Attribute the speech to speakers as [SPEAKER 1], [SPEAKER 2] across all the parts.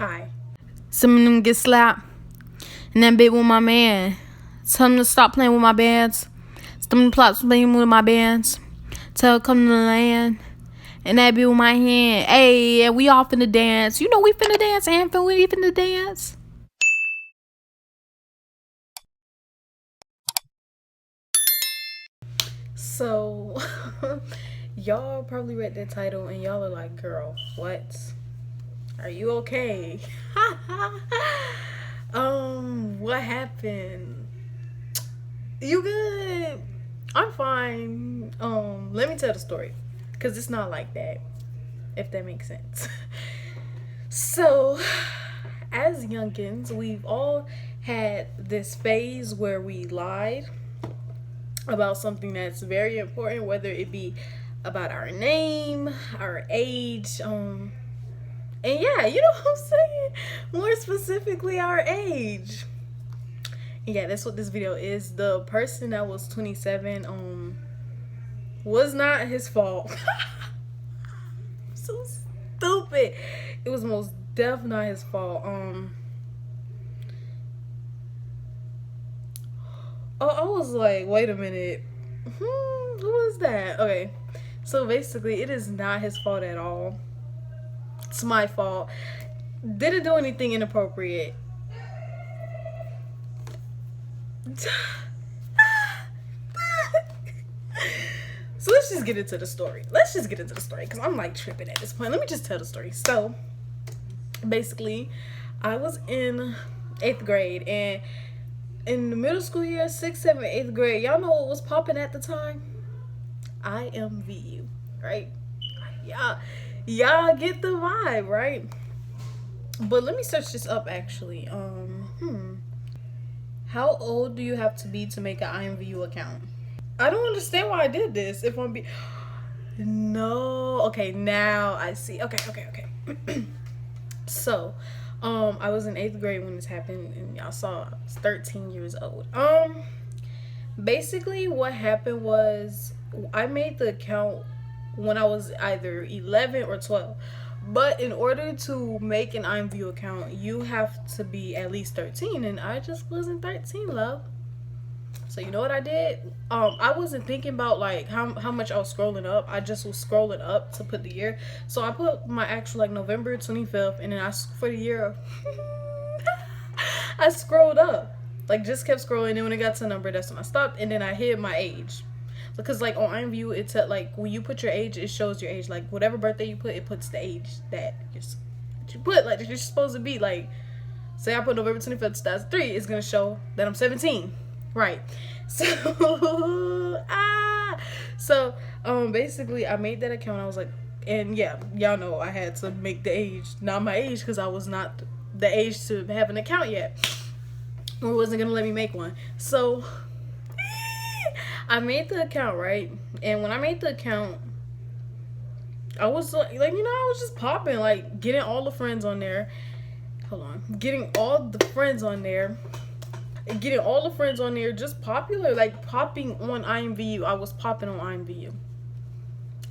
[SPEAKER 1] Hi. Some of them get slapped. And that bit with my man. Tell him to stop playing with my bands. Stop him to playing with my bands. Tell him come to the land. And that bit with my hand. Hey, and we all finna dance. You know we finna dance, and we finna dance. So, y'all probably read that title and y'all are like, girl, what? Are you okay? What happened? You good? I'm fine. Let me tell the story. Cause it's not like that. If that makes sense. So, as youngins, we've all had this phase where we lied about something that's very important, whether it be about our name, our age, and yeah, you know what I'm saying? More specifically, our age. Yeah, that's what this video is. The person that was 27, was not his fault. So stupid. It was most definitely not his fault. I was like, wait a minute. Who was that? Okay. So basically, it is not his fault at all. It's my fault. Didn't do anything inappropriate. So let's just get into the story. Because I'm like tripping at this point. Let me just tell the story. So basically, I was in 8th grade, and in the middle school year, 6th, 7th, 8th grade, y'all know what was popping at the time? IMVU, right? Y'all get the vibe, right? But let me search this up actually. How old do you have to be to make an IMVU account? I don't understand why I did this. If I'm no, okay, now I see. Okay. So, I was in 8th grade when this happened, and y'all saw I was 13 years old. Basically, what happened was I made the account when I was either 11 or 12. But in order to make an IMVU account, you have to be at least 13, and I just wasn't 13, love. So you know what I did? I wasn't thinking about like how much I was scrolling up. I just was scrolling up to put the year. So I put my actual like November 25th, and then for the year I scrolled up. Like just kept scrolling, and when it got to a number, that's when I stopped, and then I hid my age. Because like on IMVU, it's like when you put your age, it shows your age. Like whatever birthday you put, it puts the age that you put. Like you're supposed to be. Like say I put November 25th, 2003, it's gonna show that I'm 17. Right. So basically I made that account. I was like, and yeah, y'all know I had to make the age not my age because I was not the age to have an account yet, or wasn't gonna let me make one. So I made the account, right? And when I made the account, I was like, I was just popping, like getting all the friends on there. Getting all the friends on there, just popular, like popping on IMVU. I was popping on IMVU.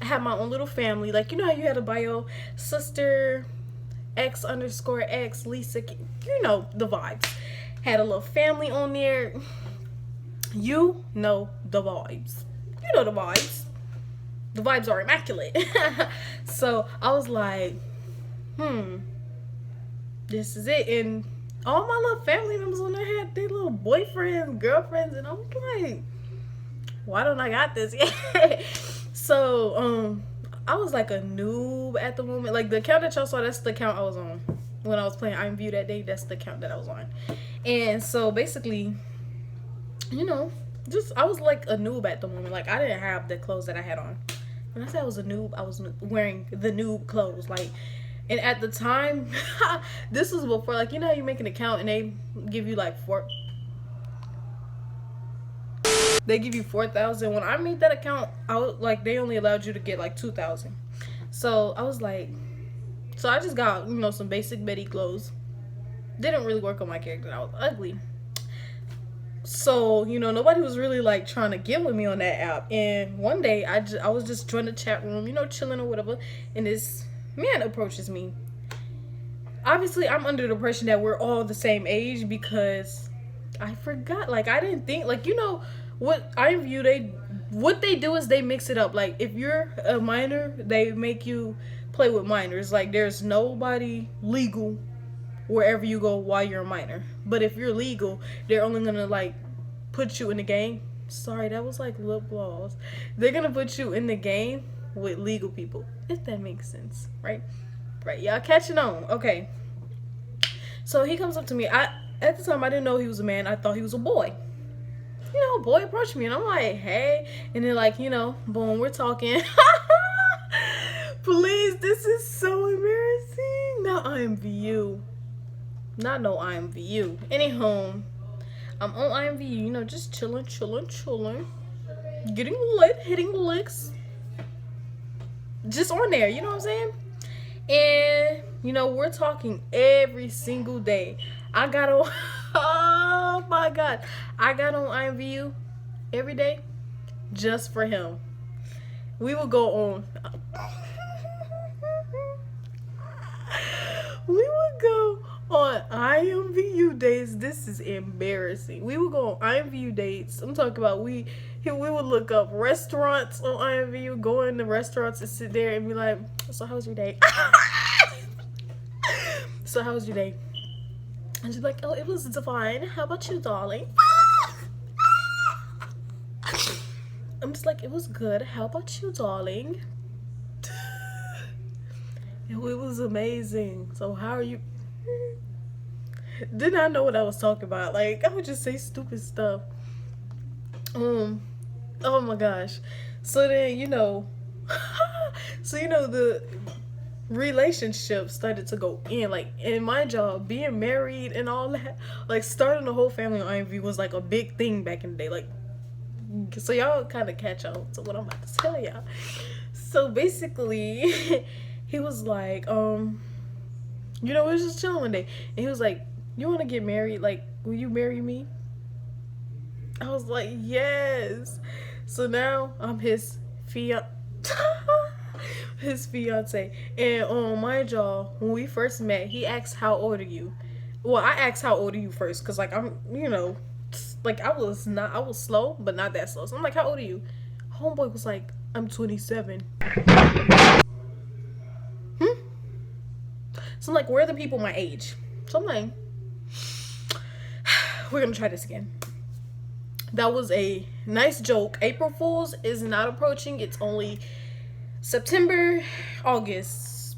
[SPEAKER 1] I had my own little family, like you know how you had a bio, sister, X_X, Lisa, you know the vibes. Had a little family on there. You know the vibes. The vibes are immaculate. So I was like, this is it. And all my little family members on there had their little boyfriends, girlfriends, and I was like, why don't I got this yet? So I was like a noob at the moment. Like the account that y'all saw, that's the account I was on when I was playing IMVU that day. That's the account that I was on. And so basically, just I was like a noob at the moment. Like I didn't have the clothes that I had on. When I said I was a noob, I was wearing the noob clothes. Like, and at the time, this was before, like, you know how you make an account and they give you like they give you 4,000. When I made that account, I was like, they only allowed you to get like 2,000. So I was like, so I just got some basic Betty clothes. Didn't really work on my character. I was ugly. So nobody was really like trying to get with me on that app. And one day I was just joining the chat room, chilling or whatever, and this man approaches me. obviously I'm under the impression that we're all the same age because I forgot. Like, I didn't think, like, you know what IMVU, what they do is they mix it up. Like, if you're a minor, they make you play with minors. Like, there's nobody legal wherever you go while you're a minor. But if you're legal, they're only gonna like put you in the game. Sorry, that was like lip gloss. They're gonna put you in the game with legal people, if that makes sense, right? Right, y'all catching on? Okay. So he comes up to me. At the time I didn't know he was a man. I thought he was a boy. You know, a boy approached me and I'm like, hey, and then like, you know, boom, we're talking. Please, this is so embarrassing. Not IMVU. Not no IMVU. Anyhow, I'm on IMVU, you know, just chilling. Getting lit, hitting licks. Just on there, you know what I'm saying? And, you know, we're talking every single day. I got on, oh my God. I got on IMVU every day just for him. We would go on. We would go on IMVU dates. This is embarrassing. We would go on IMVU dates. I'm talking about we would look up restaurants on IMVU, go into restaurants and sit there and be like, so how was your day? So how was your day? And she's like, oh, it was divine. How about you, darling? I'm just like, it was good. How about you, darling? It was amazing. So how are you? Did not know what I was talking about. Like, I would just say stupid stuff. Oh my gosh. So then, you know, the relationship started to go in. Like, in my job, being married and all that, like, starting the whole family on IMV was like a big thing back in the day. Like, so y'all kind of catch on to what I'm about to tell y'all. So basically, he was like, you know, we was just chilling one day, and he was like, you want to get married? Like, will you marry me? I was like, yes. So now I'm his fiance. And on my job, when we first met, he asked, how old are you? Well, I asked, how old are you first? Because, like, I'm, you know, like, I was slow, but not that slow. So I'm like, how old are you? Homeboy was like, I'm 27. So I'm like, where are the people my age? So I'm like, we're gonna try this again. That was a nice joke. April Fool's is not approaching. It's only September, August.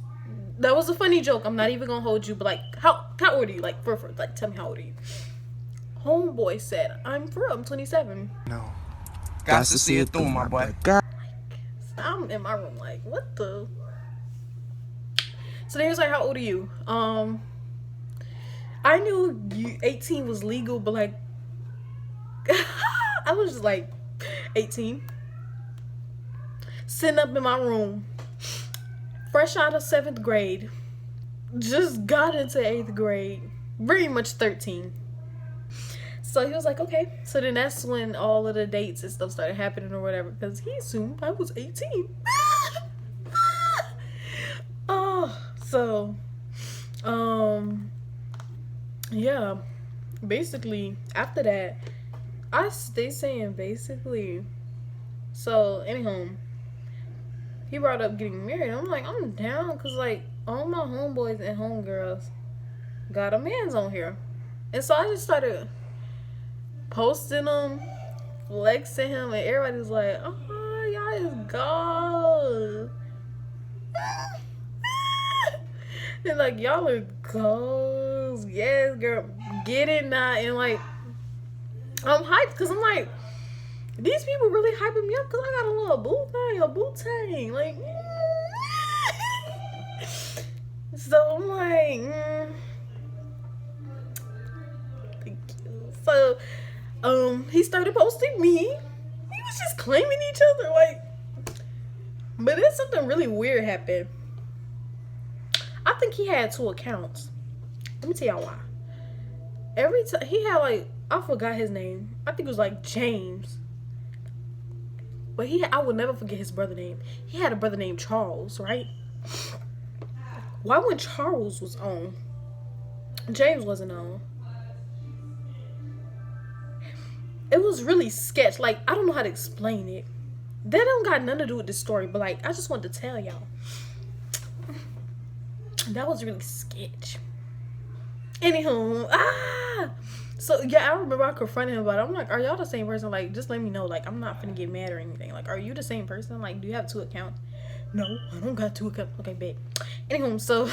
[SPEAKER 1] That was a funny joke. I'm not even gonna hold you, but like, how old are you? Like, for like, tell me, how old are you? Homeboy said, I'm 27.
[SPEAKER 2] No. Got to see it through, my boy.
[SPEAKER 1] Like, I'm in my room like, what the? So then he was like, how old are you? I knew 18 was legal, but like, I was just like 18. Sitting up in my room, fresh out of 7th grade, just got into 8th grade, very much 13. So he was like, okay. So then that's when all of the dates and stuff started happening or whatever, because he assumed I was 18. So, yeah, basically, after that, I stay saying basically. So, anyhow, he brought up getting married. I'm like, I'm down, because, like, all my homeboys and homegirls got a man's on here. And so I just started posting them, flexing him, and everybody's like, oh, y'all is gold. And like, y'all are goals. Yes, girl, get it now. And like, I'm hyped because I'm like, these people really hyping me up because I got a little bootang. Like, so I'm like, thank you. So, he started posting me. He was just claiming each other, like, but then something really weird happened. I think he had 2 accounts. Let me tell y'all why. Every time he had, like, I forgot his name. I think it was like James. But I would never forget his brother name. He had a brother named Charles, right? Why when Charles was on, James wasn't on. It was really sketch. Like, I don't know how to explain it. That don't got nothing to do with the story, but like, I just wanted to tell y'all. That was really sketch. Anywho, so yeah, I remember I confronted him about it. I'm like, are y'all the same person? Like, just let me know. Like, I'm not finna get mad or anything. Like, are you the same person? Like, do you have 2 accounts? No, I don't got 2 accounts. Okay, bet. Anywho, so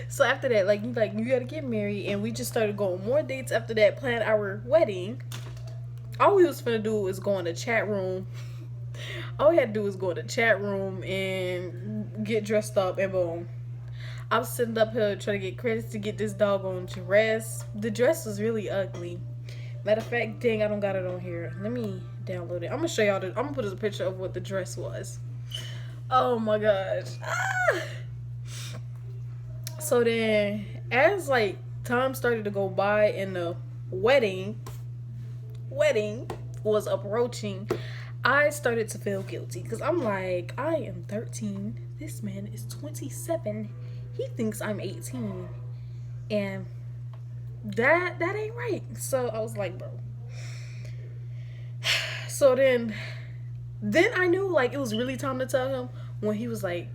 [SPEAKER 1] so after that, like you gotta get married, and we just started going more dates after that, plan our wedding. All we was finna do was go in the chat room. All we had to do was go in the chat room and get dressed up, and boom. I was sitting up here trying to get credits to get this doggone dress. The dress was really ugly. Matter of fact, dang, I don't got it on here. Let me download it. I'm gonna show y'all. I'm gonna put a picture of what the dress was. Oh my gosh. So then, as like time started to go by and the wedding was approaching, I started to feel guilty because I'm like, I am 13. This man is 27. He thinks I'm 18, and that ain't right. So I was like, bro. So then I knew like it was really time to tell him when he was like,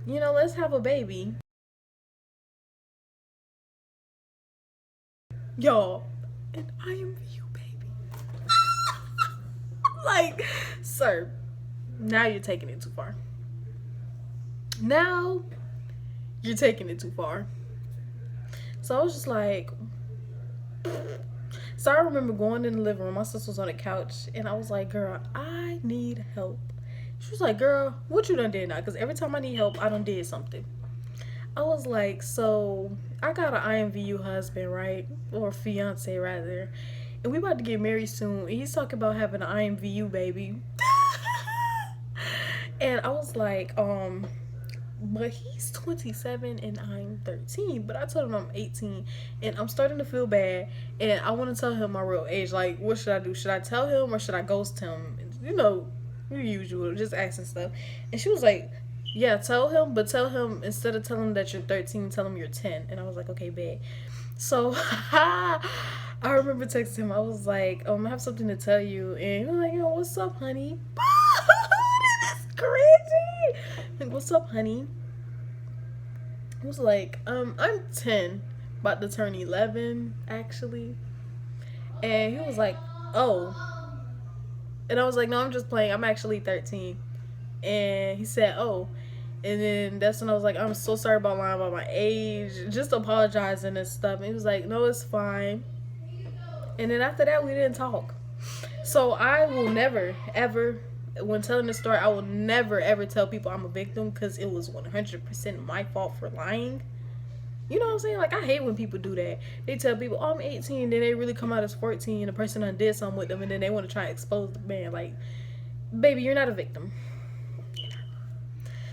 [SPEAKER 1] you know, let's have a baby. Y'all, an IMVU baby. Like, sir, now you're taking it too far. Now you're taking it too far. So I was just like, so I remember going in the living room. My sister was on the couch, and I was like, girl, I need help. She was like, girl, what you done did now? Because every time I need help, I done did something. I was like, so I got an IMVU husband, right? Or fiance, rather. And we about to get married soon. And he's talking about having an IMVU baby. And I was like, but he's 27 and I'm 13. But I told him I'm 18, and I'm starting to feel bad, and I want to tell him my real age. Like, what should I do? Should I tell him or should I ghost him? You know, the usual, just asking stuff. And she was like, yeah, tell him, but tell him, instead of telling him that you're 13, tell him you're 10. And I was like, okay, babe. So I remember texting him. I was like, I have something to tell you. And he was like, yo, what's up, honey? That's crazy. Like, what's up, honey? He was like, I'm 10, about to turn 11, actually. And he was like, oh. And I was like, no, I'm just playing. I'm actually 13. And he said, oh. And then that's when I was like, I'm so sorry about lying about my age. Just apologizing and stuff. And he was like, no, it's fine. And then after that, we didn't talk. So I will never, ever, when telling the story, I will never, ever tell people I'm a victim, because it was 100% my fault for lying. You know what I'm saying? Like, I hate when people do that. They tell people, oh, I'm 18, then they really come out as 14, and the person done did something with them, and then they want to try to expose the man. Like, baby, you're not a victim.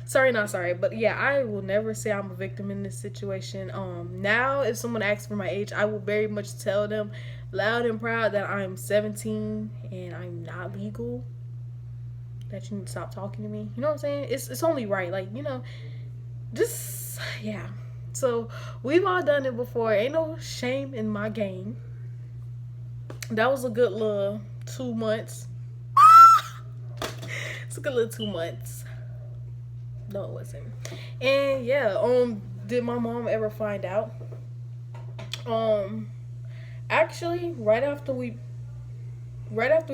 [SPEAKER 1] Sorry, not sorry, but yeah, I will never say I'm a victim in this situation. Now if someone asks for my age, I will very much tell them loud and proud that I'm 17 and I'm not legal, that you need to stop talking to me. You know what I'm saying? It's only right. Like, you know, just, yeah. So we've all done it before. Ain't no shame in my game. That was a good little 2 months. It's a good little 2 months. No, it wasn't. And yeah, did my mom ever find out? Actually, right after we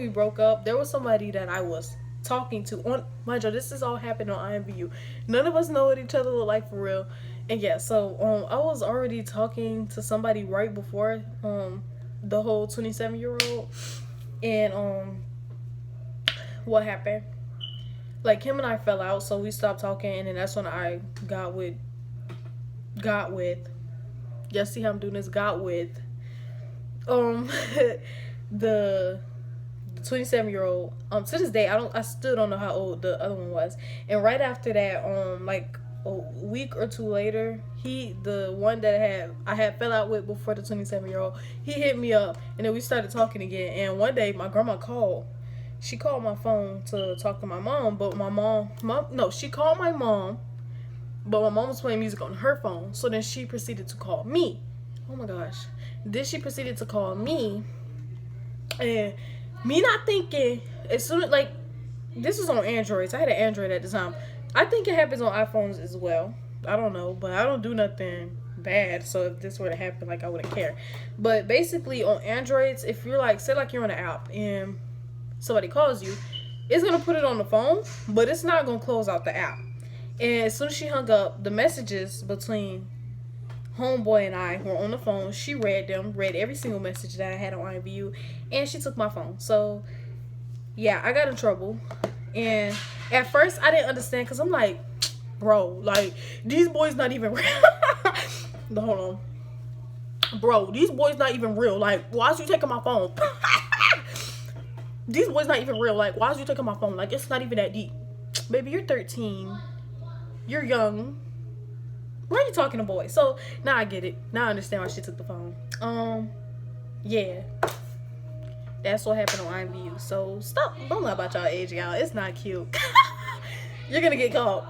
[SPEAKER 1] broke up, there was somebody that I was talking to on, mind you, this is all happened on IMVU. None of us know what each other look like for real. And yeah, so I was already talking to somebody right before the whole 27-year-old. And what happened? Like, him and I fell out, so we stopped talking, and then that's when I got with, y'all see how I'm doing this, got with, the 27-year-old. To this day, I still don't know how old the other one was. And right after that, like a week or two later, the one that I had fell out with before the 27-year-old, he hit me up, and then we started talking again. And one day, my grandma called. She called my phone to talk to my mom, but she called my mom, but my mom was playing music on her phone. So then she proceeded to call me Oh my gosh. Then she proceeded to call me, and me not thinking, as soon as, like, this was on Androids. I had an Android at the time. I think it happens on iPhones as well. I don't know, but I don't do nothing bad. So if this were to happen, like, I wouldn't care. But basically on Androids, if you're like, say like you're on an app and somebody calls you, it's gonna put it on the phone, but it's not gonna close out the app. And as soon as she hung up, the messages between homeboy and I were on the phone. She read them, read every single message that I had on IMVU, and she took my phone. So yeah, I got in trouble. And at first I didn't understand, because I'm like, bro, like, these boys not even real. Hold on. Bro, these boys not even real. Like, why is you taking my phone? These boys not even real. Like, why is you taking my phone? Like, it's not even that deep. Baby, you're 13. You're young. Why are you talking to boys? So now I get it. Now I understand why she took the phone. Yeah. That's what happened on IMVU. So stop. Don't lie about y'all age, y'all. It's not cute. You're gonna get caught.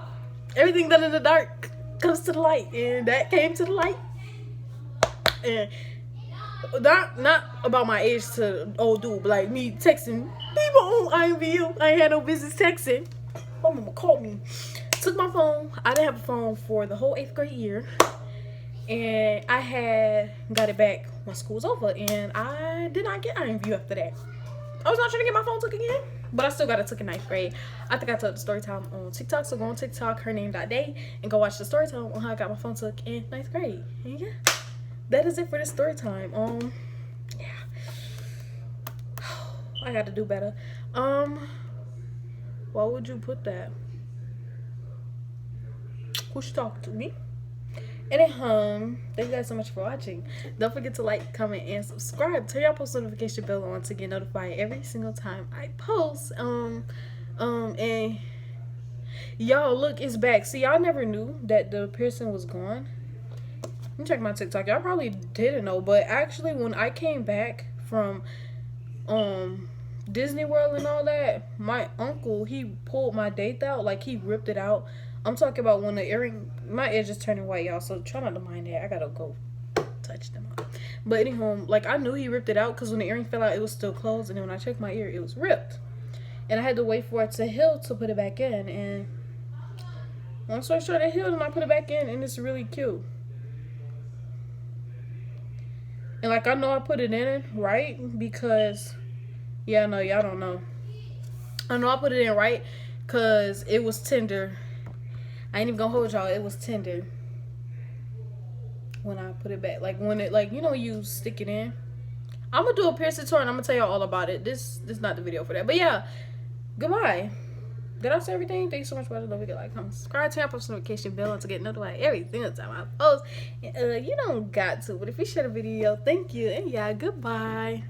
[SPEAKER 1] Everything done in the dark comes to the light, and that came to the light. And not about my age to old dude, but like me texting people on IMVU. I ain't had no business texting. My mama called me. Took my phone. I didn't have a phone for the whole 8th grade year, and I had got it back when school was over, and I did not get IMVU after that. I was not trying to get my phone took again, but I still got it took in 9th grade. I think I took the Storytime on TikTok, so go on TikTok, hername.day, and go watch the Storytime on how I got my phone took in 9th grade. And yeah, that is it for this Storytime. Yeah, I got to do better. Why would you put that? Who's she talking to? Me? And then, thank you guys so much for watching. Don't forget to like, comment, and subscribe. Turn your post notification bell on to get notified every single time I post. And y'all, look, it's back. See, y'all never knew that the piercing was gone. Let me check my TikTok. Y'all probably didn't know, but actually, when I came back from Disney World and all that, my uncle, he pulled my date out, like he ripped it out. I'm talking about when the earring, my edge is turning white, y'all, so try not to mind that. I gotta go touch them up. But anyhow, like, I knew he ripped it out because when the earring fell out, it was still closed, and then when I checked my ear, it was ripped. And I had to wait for it to heal to put it back in, and once I started it healed, and I put it back in, and it's really cute. And like, I know I put it in right because, yeah, no, y'all don't know. I know I put it in right because it was tender. I ain't even gonna hold y'all, it was tender when I put it back. Like, when it, like, you know, you stick it in. I'm gonna do a piercing tour, and I'm gonna tell y'all all about it. This is not the video for that. But yeah, goodbye. Did I say everything? Thank you so much for watching. Don't forget to like, comment, subscribe, turn on post notification bell to get notified every single time I post. You don't got to, but if you share the video, thank you. And yeah, goodbye.